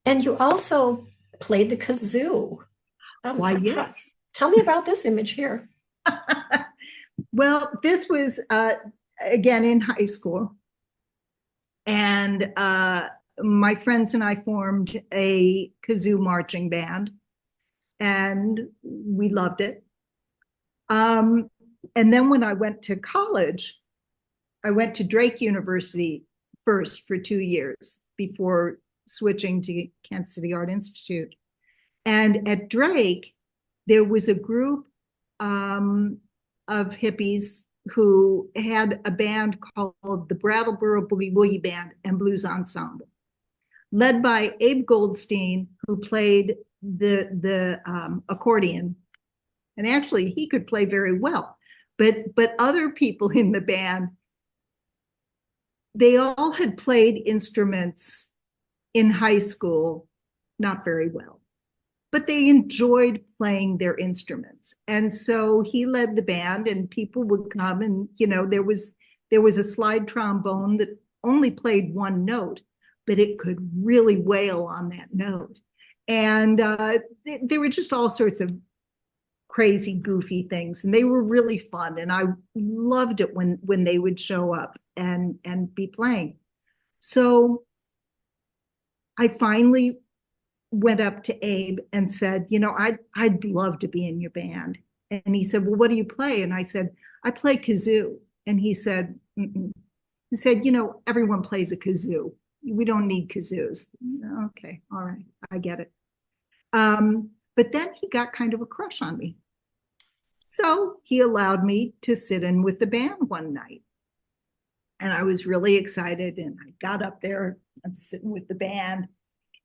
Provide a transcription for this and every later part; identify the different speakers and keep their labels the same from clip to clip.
Speaker 1: And you also played the kazoo.
Speaker 2: Why, yes.
Speaker 1: Tell me about this image here.
Speaker 2: Well, this was again in high school, and my friends and I formed a kazoo marching band, and we loved it. Um, and then when I went to college, I went to Drake University first for 2 years before switching to Kansas City Art Institute. And at Drake, there was a group of hippies who had a band called the Brattleboro Boogie Woogie Band and Blues Ensemble, led by Abe Goldstein, who played the accordion. And actually, he could play very well. But other people in the band, they all had played instruments in high school, not very well, but they enjoyed playing their instruments. And so he led the band, and people would come, and there was a slide trombone that only played one note, but it could really wail on that note. And there were just all sorts of crazy, goofy things, and they were really fun. And I loved it when they would show up and be playing. So I finally went up to Abe and said, I'd love to be in your band. And he said, well, what do you play? And I said, I play kazoo. And he said, mm-mm. He said, everyone plays a kazoo. We don't need kazoos. Okay, all right, I get it. But then he got kind of a crush on me. So he allowed me to sit in with the band one night. And I was really excited. And I got up there, I'm sitting with the band,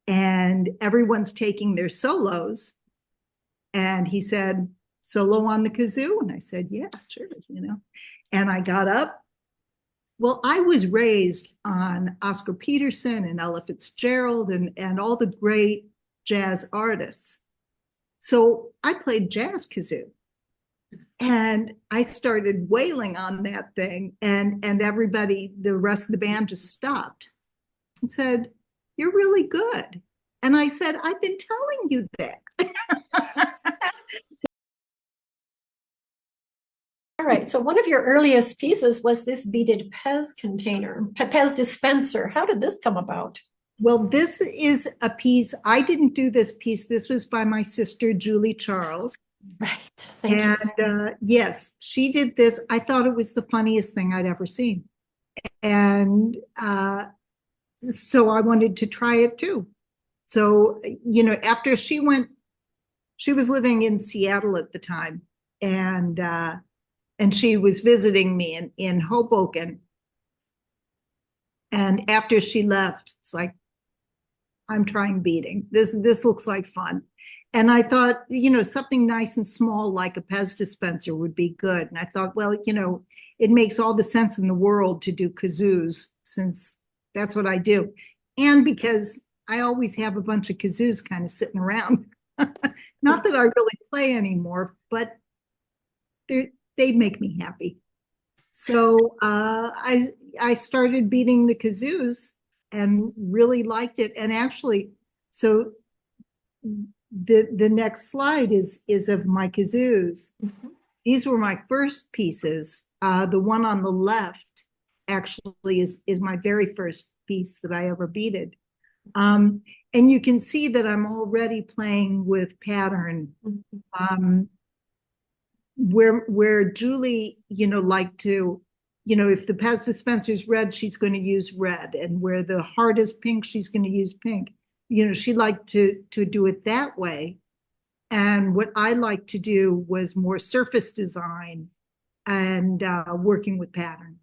Speaker 2: and everyone's taking their solos. And he said, solo on the kazoo? And I said, yeah, sure, And I got up. Well, I was raised on Oscar Peterson and Ella Fitzgerald and all the great jazz artists. So I played jazz kazoo. And I started wailing on that thing, and everybody, the rest of the band, just stopped and said, you're really good. And I said, I've been telling you that.
Speaker 1: All right, so one of your earliest pieces was this beaded Pez container, Pez dispenser. How did this come about?
Speaker 2: Well, this is a piece, I didn't do this piece. This was by my sister, Julie Charles.
Speaker 1: Right. Thank
Speaker 2: you. Yes, she did this. I thought it was the funniest thing I'd ever seen. And so I wanted to try it too. So, after she was living in Seattle at the time, and she was visiting me in Hoboken. And after she left, it's like, I'm trying beading. This looks like fun. And I thought, something nice and small like a Pez dispenser would be good. And I thought, well, it makes all the sense in the world to do kazoos, since that's what I do. And because I always have a bunch of kazoos kind of sitting around. Not that I really play anymore, but they make me happy. So I started beading the kazoos and really liked it. And actually, so the next slide is of my kazoos. Mm-hmm. These were my first pieces. The one on the left actually is my very first piece that I ever beaded. And you can see that I'm already playing with pattern. Where Julie, liked to, if the Pez dispenser is red, she's going to use red. And where the heart is pink, she's going to use pink. She liked to do it that way. And what I liked to do was more surface design and working with pattern.